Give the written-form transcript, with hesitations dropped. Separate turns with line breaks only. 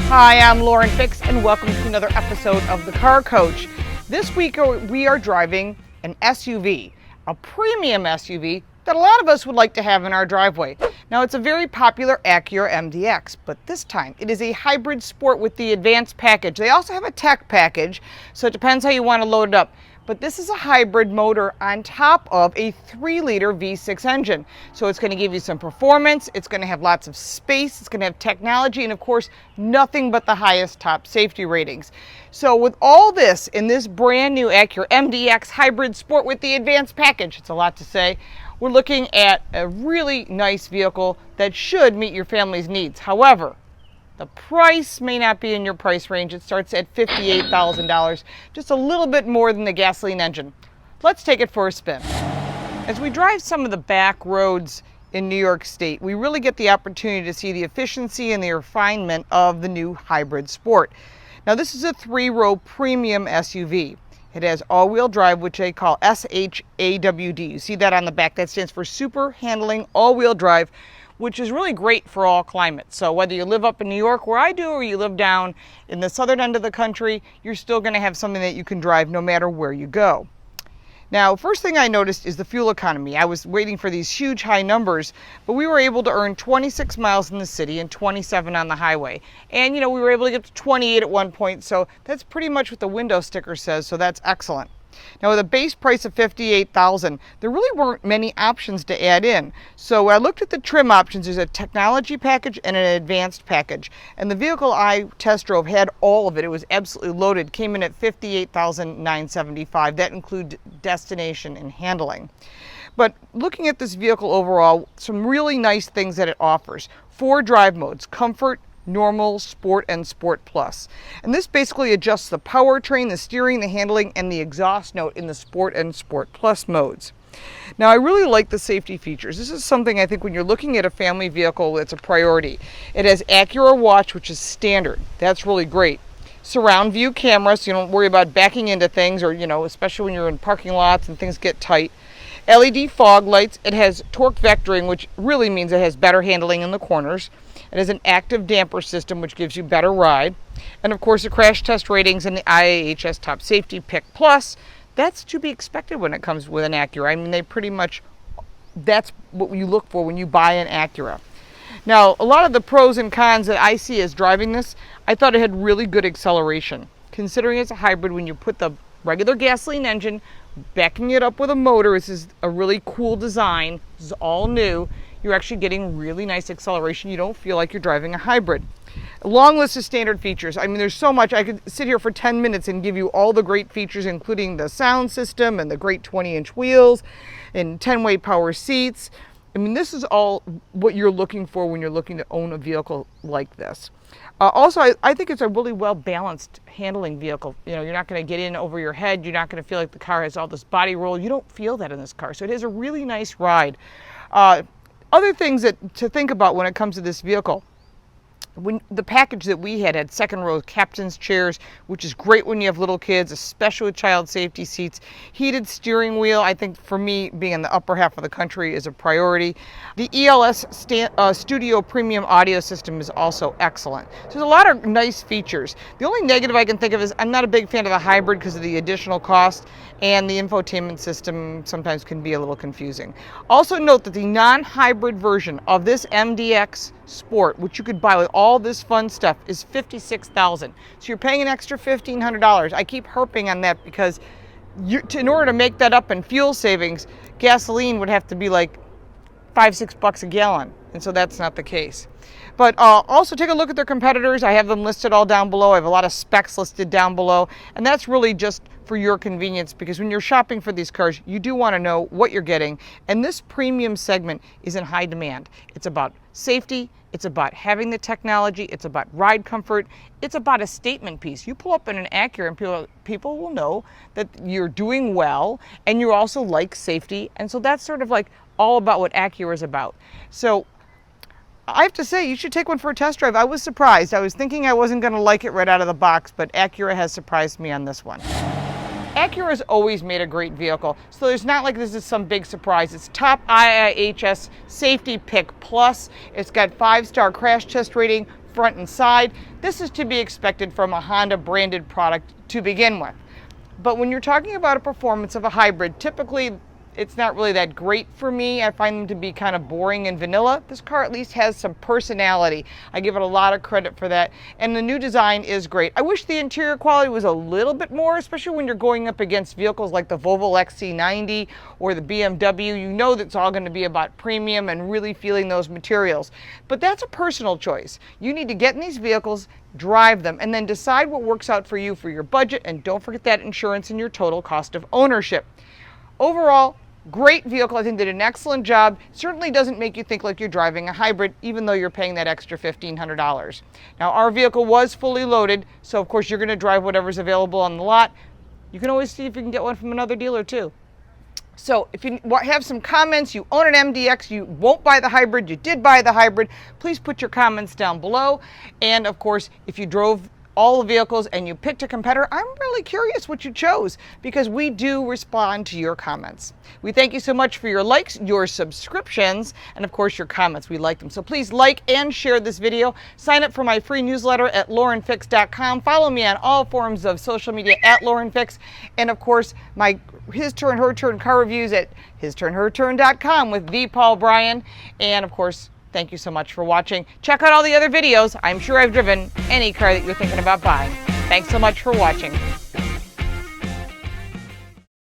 Hi, I'm Lauren Fix, and welcome to another episode of The Car Coach. This week we are driving an SUV, a premium SUV that a lot of us would like to have in our driveway. Now, it's a very popular Acura MDX, but this time it is a hybrid sport with the advanced package. They also have a tech package, so it depends how you want to load it up. But this is a hybrid motor on top of a 3-liter V6 engine. So it's going to give you some performance, it's going to have lots of space, it's going to have technology, and of course, nothing but the highest top safety ratings. So with all this in this brand new Acura MDX hybrid sport with the advanced package, it's a lot to say, we're looking at a really nice vehicle that should meet your family's needs. However, the price may not be in your price range. It starts at $58,000, just a little bit more than the gasoline engine. Let's take it for a spin. As we drive some of the back roads in New York State, we really get the opportunity to see the efficiency and the refinement of the new hybrid sport. Now, this is a 3-row premium SUV. It has all-wheel drive, which they call SH-AWD. You see that on the back. That stands for Super Handling All-Wheel Drive, which is really great for all climates. So whether you live up in New York, where I do, or you live down in the southern end of the country, you're still going to have something that you can drive no matter where you go. Now, first thing I noticed is the fuel economy. I was waiting for these huge high numbers, but we were able to earn 26 miles in the city and 27 on the highway. And we were able to get to 28 at one point, so that's pretty much what the window sticker says, so that's excellent. Now, with a base price of $58,000, there really weren't many options to add in. So when I looked at the trim options, there's a technology package and an advanced package. And the vehicle I test drove had all of it. It was absolutely loaded, came in at $58,975. That included destination and handling. But looking at this vehicle overall, some really nice things that it offers. 4 drive modes: Comfort, Normal, Sport, and Sport Plus. And this basically adjusts the powertrain, the steering, the handling, and the exhaust note in the Sport and Sport Plus modes. Now, I really like the safety features. This is something I think when you're looking at a family vehicle, it's a priority. It has AcuraWatch, which is standard. That's really great. Surround view camera, so you don't worry about backing into things, or especially when you're in parking lots and things get tight. LED fog lights. It has torque vectoring, which really means it has better handling in the corners. It has an active damper system, which gives you better ride. And of course, the crash test ratings and the IIHS Top Safety Pick Plus. That's to be expected when it comes with an Acura. I mean, that's what you look for when you buy an Acura. Now, a lot of the pros and cons that I see as driving this, I thought it had really good acceleration. Considering it's a hybrid, when you put the regular gasoline engine, backing it up with a motor, this is a really cool design. This is all new. You're actually getting really nice acceleration. You don't feel like you're driving a hybrid. A long list of standard features. I mean, there's so much. I could sit here for 10 minutes and give you all the great features, including the sound system and the great 20-inch wheels and 10-way power seats. I mean, this is all what you're looking for when you're looking to own a vehicle like this. Also, I think it's a really well-balanced handling vehicle. You're not going to get in over your head. You're not going to feel like the car has all this body roll. You don't feel that in this car. So it is a really nice ride. Other things to think about when it comes to this vehicle. When the package that we had second row captain's chairs, which is great when you have little kids, especially with child safety seats. Heated steering wheel, I think for me, being in the upper half of the country, is a priority. The ELS Studio Premium Audio System is also excellent. So there's a lot of nice features. The only negative I can think of is I'm not a big fan of the hybrid because of the additional cost, and the infotainment system sometimes can be a little confusing. Also note that the non-hybrid version of this MDX Sport, which you could buy with all this fun stuff, is $56,000. So you're paying an extra $1,500. I keep harping on that because in order to make that up in fuel savings, gasoline would have to be like $5-6 a gallon, and so that's not the case. But also take a look at their competitors. I have them listed all down below. I have a lot of specs listed down below, and that's really just for your convenience, because when you're shopping for these cars, you do want to know what you're getting, and this premium segment is in high demand. It's about safety, it's about having the technology, it's about ride comfort, it's about a statement piece. You pull up in an Acura and people will know that you're doing well, and you also like safety, and so that's sort of like all about what Acura is about. So I have to say, you should take one for a test drive. I was surprised. I was thinking I wasn't going to like it right out of the box, but Acura has surprised me on this one. Acura's always made a great vehicle, so there's not like this is some big surprise. It's top IIHS Safety Pick Plus. It's got 5-star crash test rating, front and side. This is to be expected from a Honda branded product to begin with. But when you're talking about a performance of a hybrid, typically it's not really that great for me. I find them to be kind of boring and vanilla. This car at least has some personality. I give it a lot of credit for that. And the new design is great. I wish the interior quality was a little bit more, especially when you're going up against vehicles like the Volvo XC90 or the BMW. You know that's all going to be about premium and really feeling those materials. But that's a personal choice. You need to get in these vehicles, drive them, and then decide what works out for you for your budget. And don't forget that insurance and your total cost of ownership. Overall, great vehicle. I think they did an excellent job. Certainly doesn't make you think like you're driving a hybrid, even though you're paying that extra $1,500. Now, our vehicle was fully loaded, so of course you're going to drive whatever's available on the lot. You can always see if you can get one from another dealer too. So if you have some comments, you own an MDX, you won't buy the hybrid, you did buy the hybrid, please put your comments down below. And of course, if you drove all the vehicles and you picked a competitor, I'm really curious what you chose, because we do respond to your comments. We thank you so much for your likes, your subscriptions, and of course your comments. We like them. So please like and share this video. Sign up for my free newsletter at laurenfix.com. Follow me on all forms of social media at laurenfix. And of course, my His Turn, Her Turn car reviews at histurnherturn.com with the Paul Bryan. And of course, thank you so much for watching. Check out all the other videos. I'm sure I've driven any car that you're thinking about buying. Thanks so much for watching.